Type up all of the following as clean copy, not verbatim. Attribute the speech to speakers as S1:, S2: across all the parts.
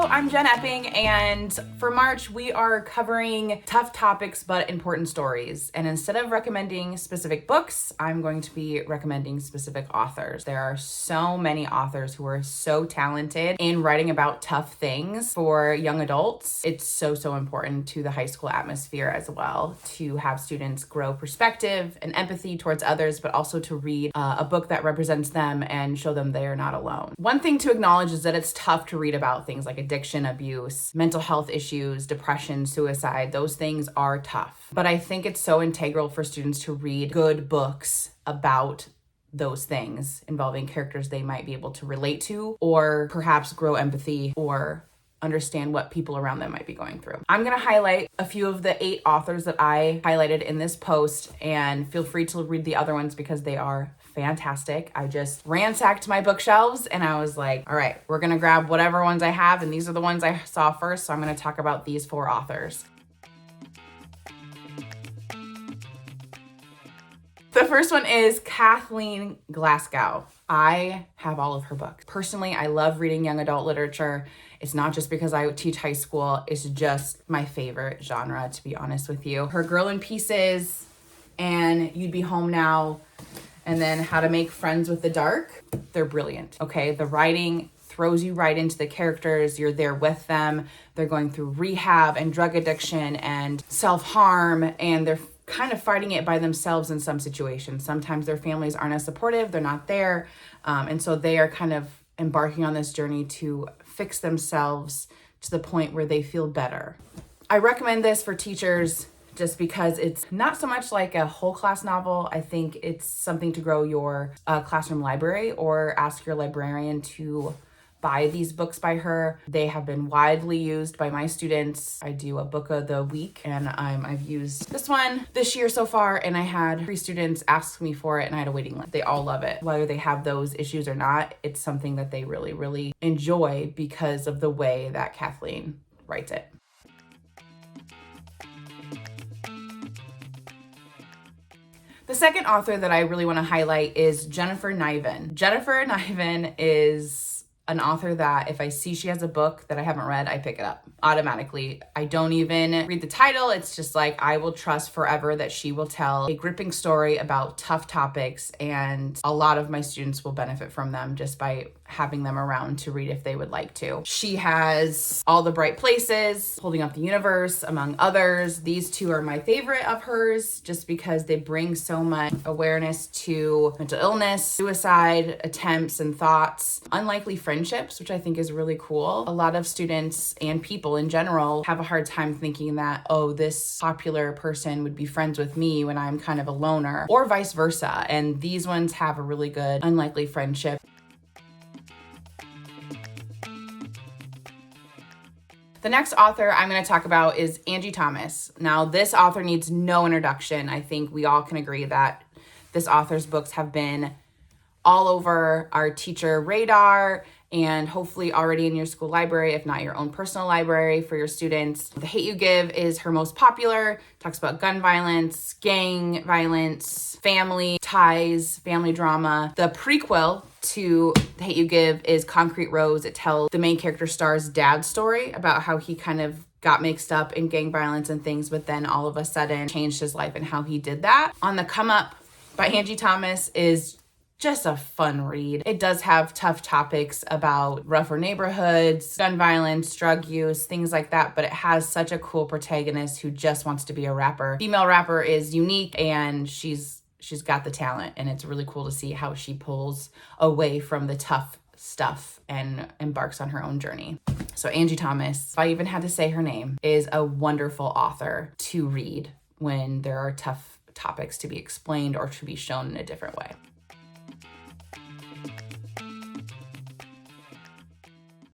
S1: I'm Jen Epping, and for March, we are covering tough topics but important stories. And instead of recommending specific books, I'm going to be recommending specific authors. There are so many authors who are so talented in writing about tough things for young adults. It's so important to the high school atmosphere as well to have students grow perspective and empathy towards others, but also to read a book that represents them and show them they are not alone. One thing to acknowledge is that it's tough to read about things like addiction, abuse, mental health issues, depression, suicide. Those things are tough. But I think it's so integral for students to read good books about those things involving characters they might be able to relate to, or perhaps grow empathy or understand what people around them might be going through. I'm going to highlight a few of the 8 authors that I highlighted in this post, and feel free to read the other ones because they are fantastic. I just ransacked my bookshelves and I was like, all right, we're going to grab whatever ones I have, and these are the ones I saw first, so I'm going to talk about these 4 authors. The first one is Kathleen Glasgow. I have all of her books. Personally, I love reading young adult literature. It's not just because I teach high school. It's just my favorite genre, to be honest with you. Her Girl in Pieces and You'd Be Home Now, and then How to Make Friends with the Dark. They're brilliant, okay? The writing throws you right into the characters. You're there with them. They're going through rehab and drug addiction and self-harm, and they're kind of fighting it by themselves in some situations. Sometimes their families aren't as supportive. They're not there. And so they are kind of embarking on this journey to fix themselves to the point where they feel better. I recommend this for teachers just because it's not so much like a whole class novel. I think it's something to grow your classroom library, or ask your librarian to buy these books by her. They have been widely used by my students. I do a book of the week, and I've used this one this year so far, and I had 3 students ask me for it, and I had a waiting list. They all love it. Whether they have those issues or not, it's something that they really enjoy because of the way that Kathleen writes it. The second author that I really want to highlight is Jennifer Niven. Jennifer Niven is an author that if I see she has a book that I haven't read, I pick it up automatically. I don't even read the title. It's just like, I will trust forever that she will tell a gripping story about tough topics, and a lot of my students will benefit from them just by having them around to read if they would like to. She has All the Bright Places, Holding Up the Universe, among others. These 2 are my favorite of hers just because they bring so much awareness to mental illness, suicide attempts and thoughts, unlikely friendships, which I think is really cool. A lot of students and people in general have a hard time thinking that, oh, this popular person would be friends with me when I'm kind of a loner, or vice versa. And these ones have a really good unlikely friendship. The next author I'm going to talk about is Angie Thomas. Now, this author needs no introduction. I think we all can agree that this author's books have been all over our teacher radar, and hopefully already in your school library, if not your own personal library for your students. The Hate U Give is her most popular. Talks about gun violence, gang violence, family ties, family drama. The prequel to The Hate U Give is Concrete Rose. It tells the main character star's dad's story about how he kind of got mixed up in gang violence and things, but then all of a sudden changed his life and how he did that. On the Come Up by Angie Thomas is just a fun read. It does have tough topics about rougher neighborhoods, gun violence, drug use, things like that, but it has such a cool protagonist who just wants to be a rapper. Female rapper is unique, and she's got the talent, and it's really cool to see how she pulls away from the tough stuff and embarks on her own journey. So Angie Thomas, if I even had to say her name, is a wonderful author to read when there are tough topics to be explained or to be shown in a different way.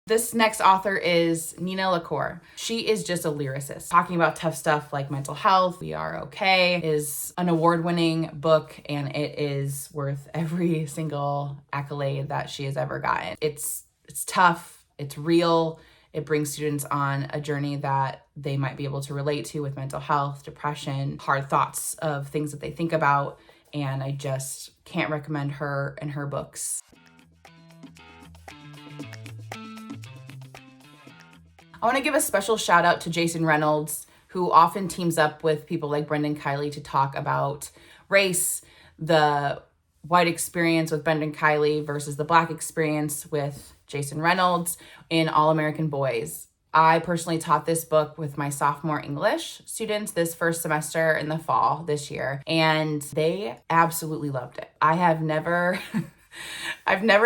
S1: This next author is Nina LaCour. She is just a lyricist. Talking about tough stuff like mental health, We Are Okay is an award-winning book, and it is worth every single accolade that she has ever gotten. It's tough, it's real, it brings students on a journey that they might be able to relate to with mental health, depression, hard thoughts of things that they think about, and I just can't recommend her and her books. I want to give a special shout out to Jason Reynolds, who often teams up with people like Brendan Kiley to talk about race, the white experience with Brendan Kiley versus the Black experience with Jason Reynolds in All American Boys. I personally taught this book with my sophomore English students this first semester in the fall this year, and they absolutely loved it. I've never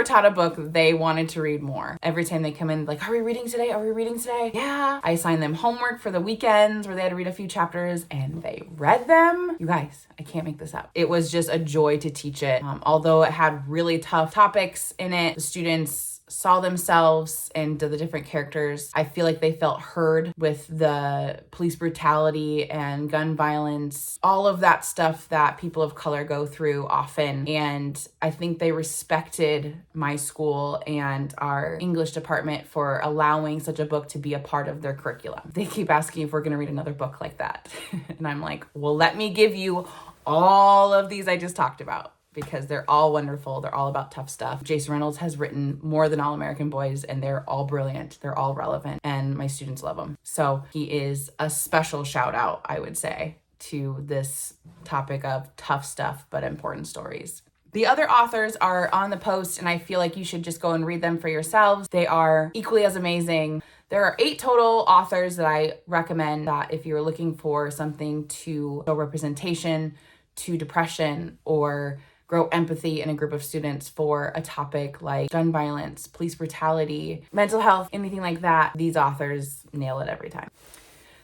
S1: taught a book they wanted to read more. Every time they come in, like, are we reading today? Are we reading today? Yeah. I assigned them homework for the weekends where they had to read a few chapters, and they read them. You guys, I can't make this up. It was just a joy to teach it. Although it had really tough topics in it, the students saw themselves into the different characters. I feel like they felt heard with the police brutality and gun violence, all of that stuff that people of color go through often. And I think they respected my school and our English department for allowing such a book to be a part of their curriculum. They keep asking if we're going to read another book like that. And I'm like, well, let me give you all of these I just talked about, because they're all wonderful. They're all about tough stuff. Jason Reynolds has written more than All American Boys, and they're all brilliant. They're all relevant, and my students love them. So he is a special shout out, I would say, to this topic of tough stuff, but important stories. The other authors are on the post, and I feel like you should just go and read them for yourselves. They are equally as amazing. There are 8 total authors that I recommend that if you're looking for something to show representation to depression or grow empathy in a group of students for a topic like gun violence, police brutality, mental health, anything like that, these authors nail it every time.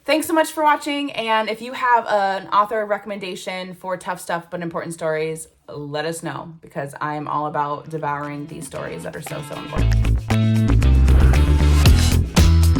S1: Thanks so much for watching, and if you have an author recommendation for tough stuff but important stories, let us know, because I'm all about devouring these stories that are so important.